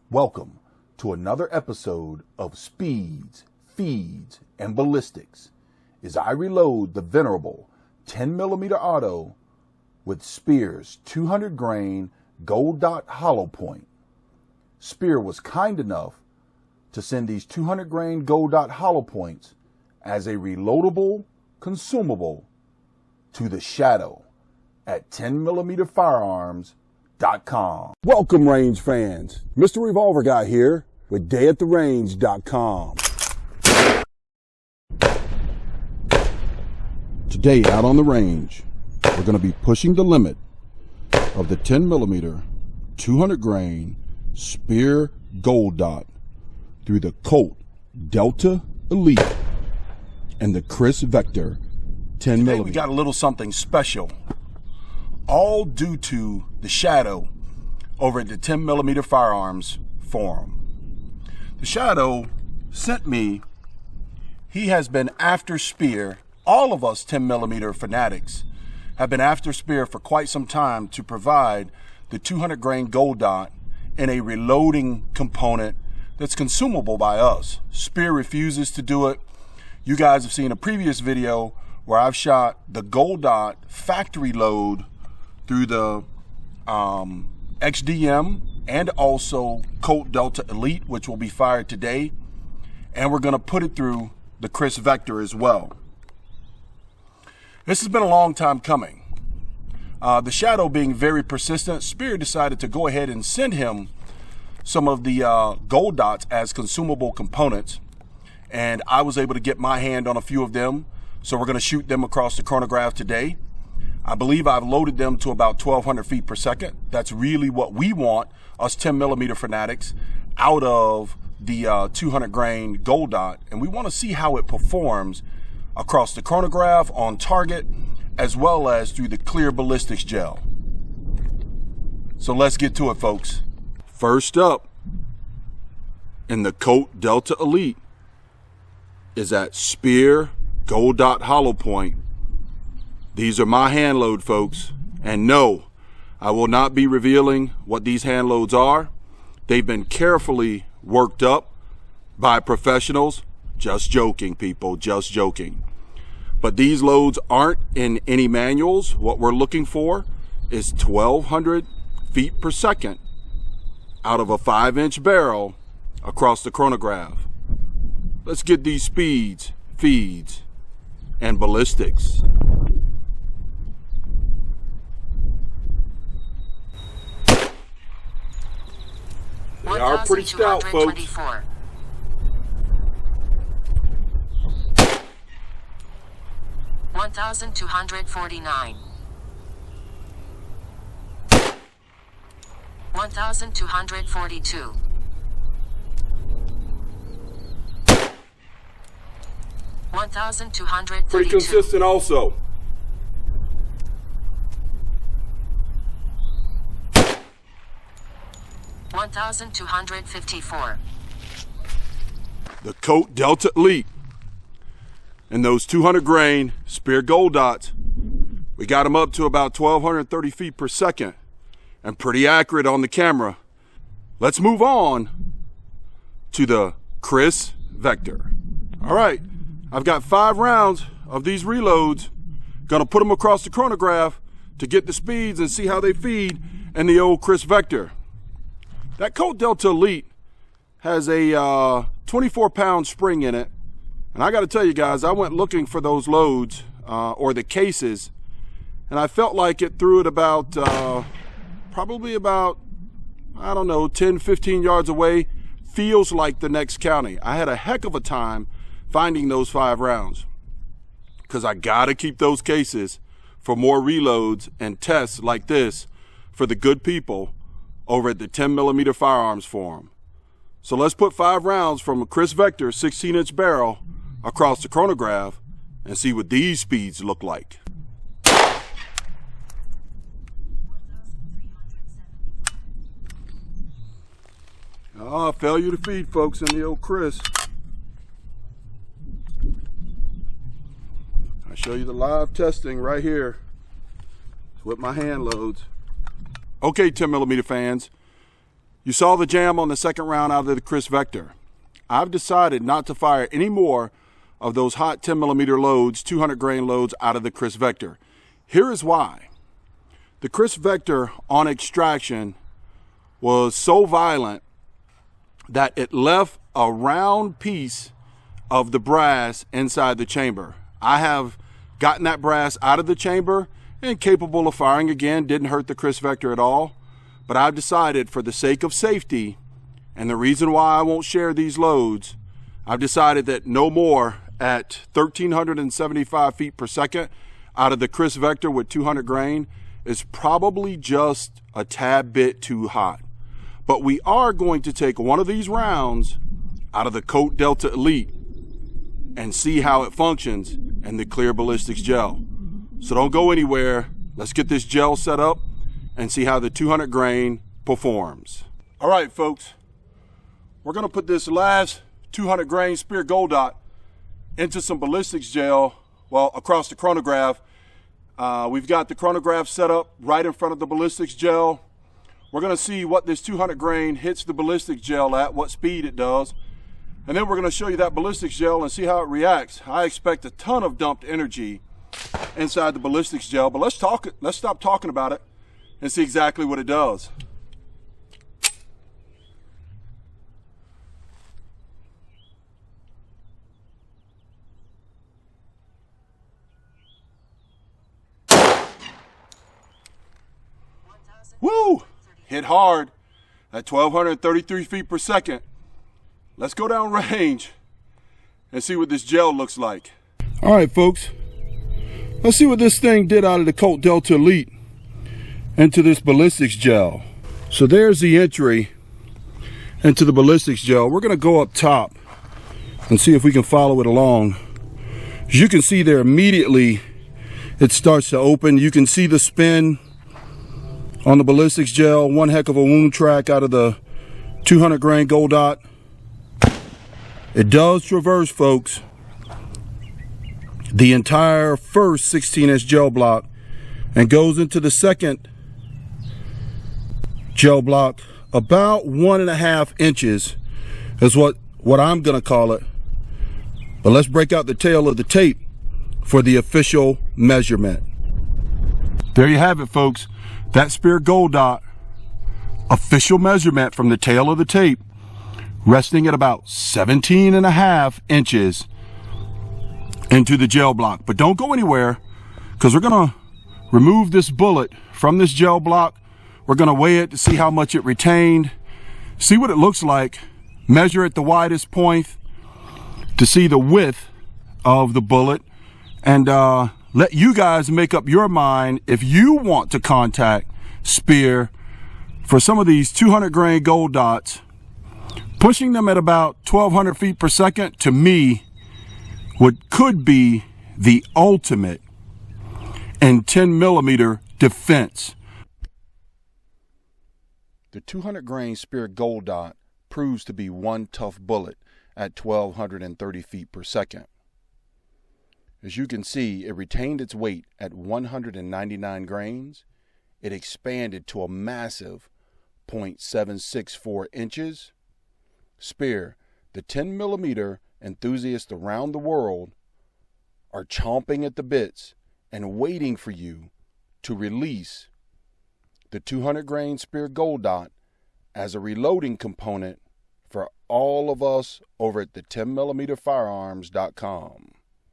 Welcome to another episode of Speeds, Feeds, and Ballistics as I reload the venerable 10mm auto with Speer's 200 grain gold dot hollow point. Speer was kind enough to send these 200 grain gold dot hollow points as a reloadable consumable to the Shadow at 10mmfirearms.com. Welcome, range fans. Mr. Revolver Guy here with dayattherange.com. Today out on the range, we're going to be pushing the limit of the 10mm 200 grain Speer gold dot through the Colt Delta Elite and the Chris Vector 10mm. Today we got a little something special, all due to the Shadow over at the 10mm Firearms Forum. The Shadow sent me, he has been after Speer. All of us 10mm fanatics have been after Speer for quite some time to provide the 200 grain gold dot in a reloading component that's consumable by us. Speer refuses to do it. You guys have seen a previous video where I've shot the gold dot factory load through the XDM and also Colt Delta Elite, which will be fired today. And we're gonna put it through the Chris Vector as well. This has been a long time coming. The Shadow being very persistent, Speer decided to go ahead and send him some of the gold dots as consumable components. And I was able to get my hand on a few of them. So we're gonna shoot them across the chronograph today. I believe I've loaded them to about 1,200 feet per second. That's really what we want, us 10mm fanatics, out of the 200 grain gold dot. And we wanna see how it performs across the chronograph, on target, as well as through the clear ballistics gel. So let's get to it, folks. First up, in the Colt Delta Elite, is that Speer gold dot hollow point. These are my hand load, folks. And no, I will not be revealing what these hand loads are. They've been carefully worked up by professionals. Just joking, people, just joking. But these loads aren't in any manuals. What we're looking for is 1,200 feet per second out of a 5-inch barrel across the chronograph. Let's get these speeds, feeds, and ballistics. They are pretty stout, folks. 1,249. 1,242. 1,232. Pretty consistent also. 1,254. The Colt Delta Elite and those 200 grain Speer gold dots, we got them up to about 1,230 feet per second and pretty accurate on the camera. Let's move on to the Chris Vector. All right, I've got 5 rounds of these reloads. Gonna put them across the chronograph to get the speeds and see how they feed in the old Chris Vector. That Colt Delta Elite has a 24-pound spring in it. And I got to tell you guys, I went looking for those loads or the cases, and I felt like it threw it about, probably about, I don't know, 10, 15 yards away. Feels like the next county. I had a heck of a time finding those 5 rounds because I got to keep those cases for more reloads and tests like this for the good people over at the 10mm Firearms Forum. So let's put 5 rounds from a Chris Vector 16-inch barrel across the chronograph and see what these speeds look like. Failure to feed, folks, in the old Chris. I show you the live testing right here with my hand loads. Okay, 10mm fans, You saw the jam on the second round out of the Chris Vector. I've decided not to fire any more of those hot 10mm loads, 200 grain loads out of the Chris Vector. Here is why. The Chris Vector on extraction was so violent that it left a round piece of the brass inside the chamber. I have gotten that brass out of the chamber and capable of firing again. Didn't hurt the Chris Vector at all. But I've decided, for the sake of safety and the reason why I won't share these loads, I've decided that no more at 1,375 feet per second out of the Chris Vector with 200 grain is probably just a tad bit too hot. But we are going to take one of these rounds out of the Colt Delta Elite and see how it functions in the clear ballistics gel. So don't go anywhere. Let's get this gel set up and see how the 200 grain performs. All right, folks, we're gonna put this last 200 grain Speer Gold Dot into some ballistics gel, well, across the chronograph. We've got the chronograph set up right in front of the ballistics gel. We're gonna see what this 200 grain hits the ballistics gel at, what speed it does. And then we're gonna show you that ballistics gel and see how it reacts. I expect a ton of dumped energy inside the ballistics gel, but let's stop talking about it and see exactly what it does. Woo! Hit hard at 1,233 feet per second. Let's go down range and see what this gel looks like. All right, folks. Let's see what this thing did out of the Colt Delta Elite into this ballistics gel. So there's the entry into the ballistics gel. We're gonna go up top and see if we can follow it along. As you can see there, immediately it starts to open. You can see the spin on the ballistics gel. One heck of a wound track out of the 200 grain Gold Dot. It does traverse, folks, the entire first 16-inch gel block and goes into the second gel block about 1.5 inches is what I'm gonna call it. But let's break out the tail of the tape for the official measurement. There you have it, folks. That Speer Gold Dot official measurement from the tail of the tape, resting at about 17.5 inches into the gel block. But don't go anywhere, because we're gonna remove this bullet from this gel block. We're gonna weigh it to see how much it retained, see what it looks like, measure at the widest point to see the width of the bullet, and let you guys make up your mind if you want to contact Speer for some of these 200 grain Gold Dots. Pushing them at about 1,200 feet per second, to me, what could be the ultimate in 10mm defense. The 200 grain Speer Gold Dot proves to be one tough bullet at 1,230 feet per second. As you can see, it retained its weight at 199 grains. It expanded to a massive 0.764 inches. Speer, the 10mm enthusiasts around the world, are chomping at the bits and waiting for you to release the 200 grain Speer Gold Dot as a reloading component for all of us over at the 10mmfirearms.com.